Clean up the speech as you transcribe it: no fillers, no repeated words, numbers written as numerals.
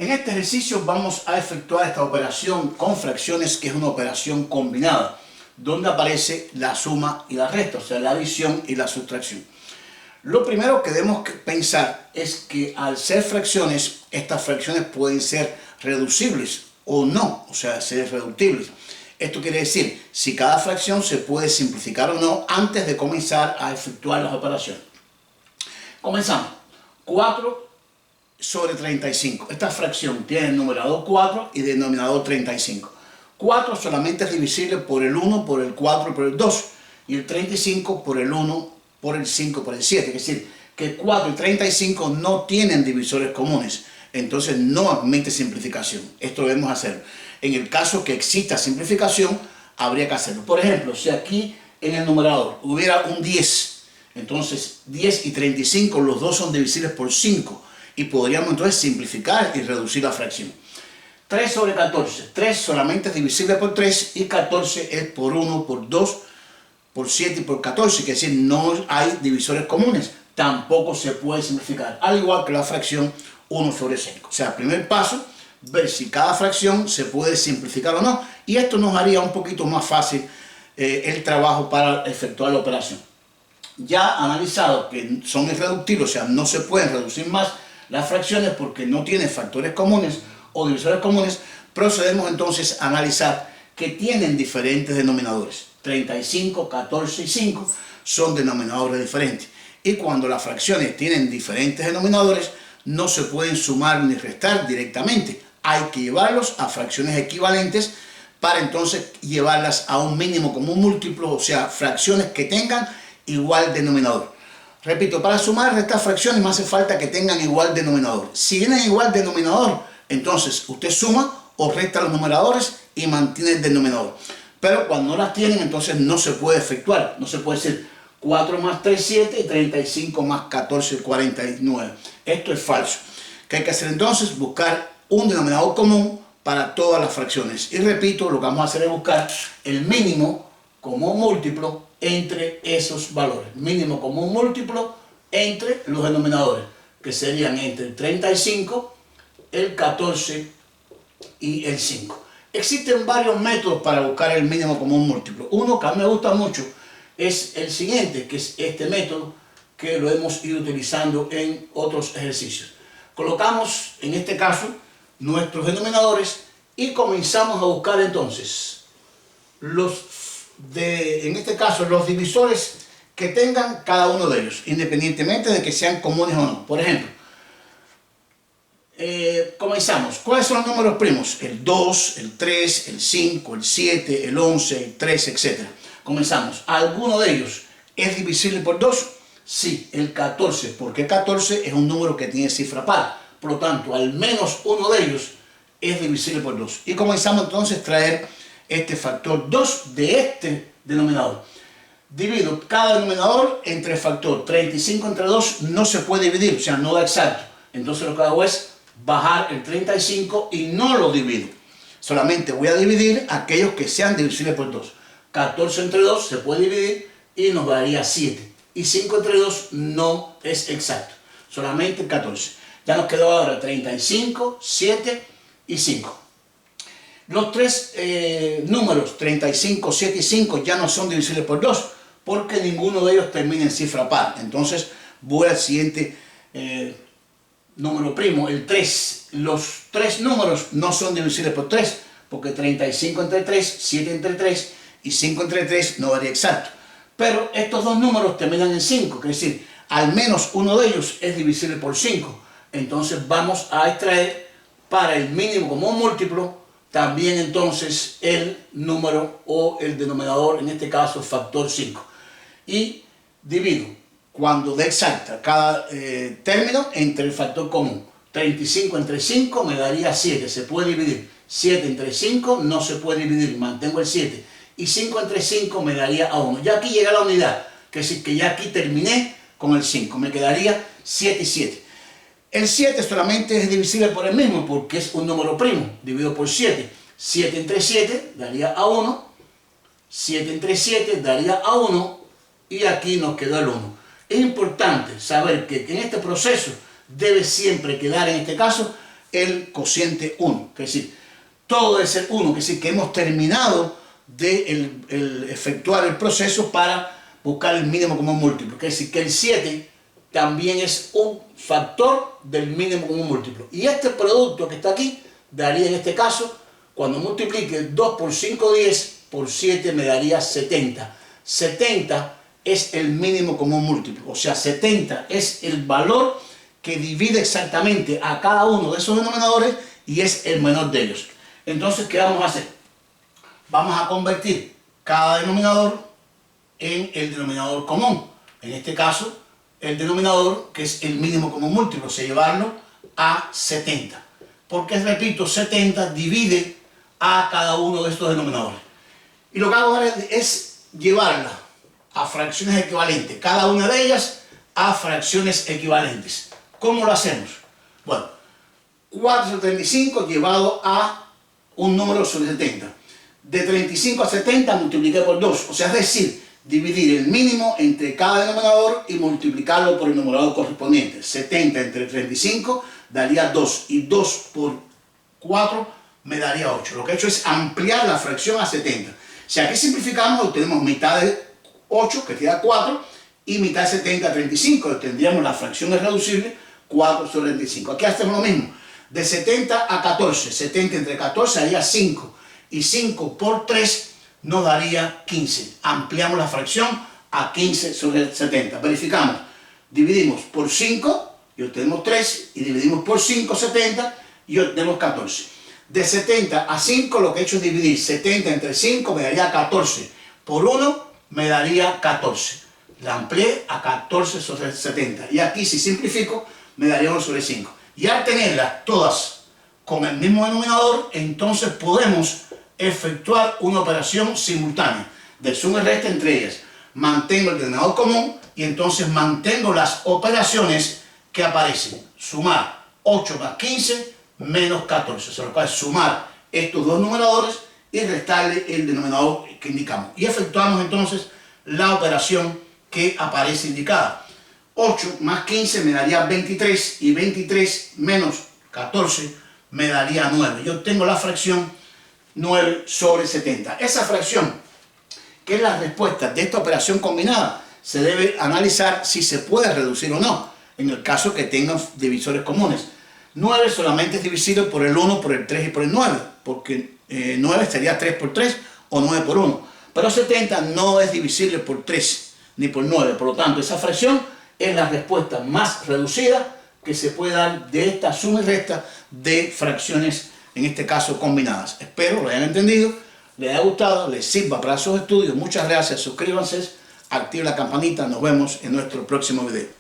En este ejercicio vamos a efectuar esta operación con fracciones, que es una operación combinada, donde aparece la suma y la resta, o sea, la adición y la sustracción. Lo primero que debemos pensar es que al ser fracciones, estas fracciones pueden ser reducibles o no, o sea, ser reductibles. Esto quiere decir si cada fracción se puede simplificar o no antes de comenzar a efectuar las operaciones. Comenzamos. 4 sobre 35. Esta fracción tiene el numerador 4 y denominador 35. 4 solamente es divisible por el 1, por el 4 y por el 2. Y el 35 por el 1, por el 5, por el 7. Es decir, que 4 y 35 no tienen divisores comunes. Entonces no admite simplificación. Esto debemos hacer. En el caso que exista simplificación, habría que hacerlo. Por ejemplo, si aquí en el numerador hubiera un 10, entonces 10 y 35 los dos son divisibles por 5. Y podríamos entonces simplificar y reducir la fracción. 3 sobre 14. 3 solamente es divisible por 3 y 14 es por 1, por 2, por 7 y por 14. Que es decir, no hay divisores comunes. Tampoco se puede simplificar. Al igual que la fracción 1 sobre 5. O sea, primer paso, ver si cada fracción se puede simplificar o no. Y esto nos haría un poquito más fácil el trabajo para efectuar la operación. Ya analizado que son irreductibles, o sea, no se pueden reducir más las fracciones porque no tienen factores comunes o divisores comunes, procedemos entonces a analizar que tienen diferentes denominadores. 35, 14 y 5 son denominadores diferentes. Y cuando las fracciones tienen diferentes denominadores, no se pueden sumar ni restar directamente. Hay que llevarlos a fracciones equivalentes para entonces llevarlas a un mínimo común múltiplo, o sea, fracciones que tengan igual denominador. Repito, para sumar estas fracciones me hace falta que tengan igual denominador. Si tienen igual denominador, entonces usted suma o resta los numeradores y mantiene el denominador. Pero cuando no las tienen, entonces no se puede efectuar. No se puede decir 4 más 3, 7 y 35 más 14, 49. Esto es falso. ¿Qué hay que hacer entonces? Buscar un denominador común para todas las fracciones. Y repito, lo que vamos a hacer es buscar el mínimo común múltiplo entre esos valores. Mínimo común múltiplo entre los denominadores, que serían entre el 35, el 14 y el 5. Existen varios métodos para buscar el mínimo común múltiplo. Uno que a mí me gusta mucho es el siguiente, que es este método que lo hemos ido utilizando en otros ejercicios. Colocamos, en este caso, nuestros denominadores y comenzamos a buscar entonces en este caso, los divisores que tengan cada uno de ellos, independientemente de que sean comunes o no. Por ejemplo, comenzamos. ¿Cuáles son los números primos? El 2, el 3, el 5, el 7, el 11, el 13, etc. Comenzamos. ¿Alguno de ellos es divisible por 2? Sí, el 14, porque el 14 es un número que tiene cifra par. Por lo tanto, al menos uno de ellos es divisible por 2. Y comenzamos entonces a extraer este factor 2 de este denominador. Divido cada denominador entre el factor 35 entre 2, no se puede dividir, o sea, no da exacto. Entonces lo que hago es bajar el 35 y no lo divido. Solamente voy a dividir aquellos que sean divisibles por 2. 14 entre 2 se puede dividir y nos daría 7. Y 5 entre 2 no es exacto, solamente 14. Ya nos quedó ahora 35, 7 y 5. Los tres números 35, 7 y 5 ya no son divisibles por 2 porque ninguno de ellos termina en cifra par. Entonces voy al siguiente número primo, el 3. Los tres números no son divisibles por 3 porque 35 entre 3, 7 entre 3 y 5 entre 3 no daría exacto. Pero estos dos números terminan en 5, es decir, al menos uno de ellos es divisible por 5. Entonces vamos a extraer para el mínimo común múltiplo también entonces el número o el denominador, en este caso factor 5. Y divido cuando dé exacta cada término entre el factor común. 35 entre 5 me daría 7, se puede dividir. 7 entre 5 no se puede dividir, mantengo el 7. Y 5 entre 5 me daría a 1. Ya aquí llega la unidad, que es decir que ya aquí terminé con el 5. Me quedaría 7 y 7. El 7 solamente es divisible por el mismo porque es un número primo, dividido por 7. 7 entre 7 daría a 1, 7 entre 7 daría a 1 y aquí nos quedó el 1. Es importante saber que en este proceso debe siempre quedar, en este caso, el cociente 1, es decir, todo debe ser 1, es decir, que hemos terminado de efectuar el proceso para buscar el mínimo común múltiplo, es decir, que el 7 también es un factor del mínimo común múltiplo. Y este producto que está aquí daría en este caso, cuando multiplique 2 por 5, 10, por 7 me daría 70. 70 es el mínimo común múltiplo, o sea, 70 es el valor que divide exactamente a cada uno de esos denominadores y es el menor de ellos. Entonces, ¿qué vamos a hacer? Vamos a convertir cada denominador en el denominador común. En este caso, el denominador, que es el mínimo común múltiplo, o sea, llevarlo a 70. Porque, repito, 70 divide a cada uno de estos denominadores. Y lo que hago ahora es llevarla a fracciones equivalentes, cada una de ellas a fracciones equivalentes. ¿Cómo lo hacemos? Bueno, 4 sobre 35 llevado a un número sobre 70. De 35 a 70 multipliqué por 2, o sea, es decir, dividir el mínimo entre cada denominador y multiplicarlo por el numerador correspondiente. 70 entre 35 daría 2 y 2 por 4 me daría 8. Lo que he hecho es ampliar la fracción a 70. Si aquí simplificamos, obtenemos mitad de 8, que queda 4, y mitad de 70 a 35, tendríamos la fracción irreducible 4 sobre 35. Aquí hacemos lo mismo, de 70 a 14, 70 entre 14 daría 5, y 5 por 3 nos daría 15. Ampliamos la fracción a 15 sobre 70. Verificamos, dividimos por 5 y obtenemos 3, y dividimos por 5, 70, y obtenemos 14. De 70 a 5 lo que he hecho es dividir 70 entre 5, me daría 14. Por 1 me daría 14. La amplié a 14 sobre 70. Y aquí si simplifico me daría 1 sobre 5. Y al tenerlas todas con el mismo denominador, entonces podemos efectuar una operación simultánea de suma y resta entre ellas. Mantengo el denominador común y entonces mantengo las operaciones que aparecen. Sumar 8 más 15 menos 14, se lo cual es sumar estos dos numeradores y restarle el denominador que indicamos. Y efectuamos entonces la operación que aparece indicada. 8 más 15 me daría 23 y 23 menos 14 me daría 9. Yo obtengo la fracción 9 sobre 70. Esa fracción, que es la respuesta de esta operación combinada, se debe analizar si se puede reducir o no, en el caso que tengan divisores comunes. 9 solamente es divisible por el 1, por el 3 y por el 9, porque 9 sería 3 por 3 o 9 por 1. Pero 70 no es divisible por 3 ni por 9, por lo tanto esa fracción es la respuesta más reducida que se puede dar de esta suma y resta de fracciones, en este caso combinadas. Espero lo hayan entendido, les haya gustado, les sirva para sus estudios. Muchas gracias, suscríbanse, activen la campanita, nos vemos en nuestro próximo video.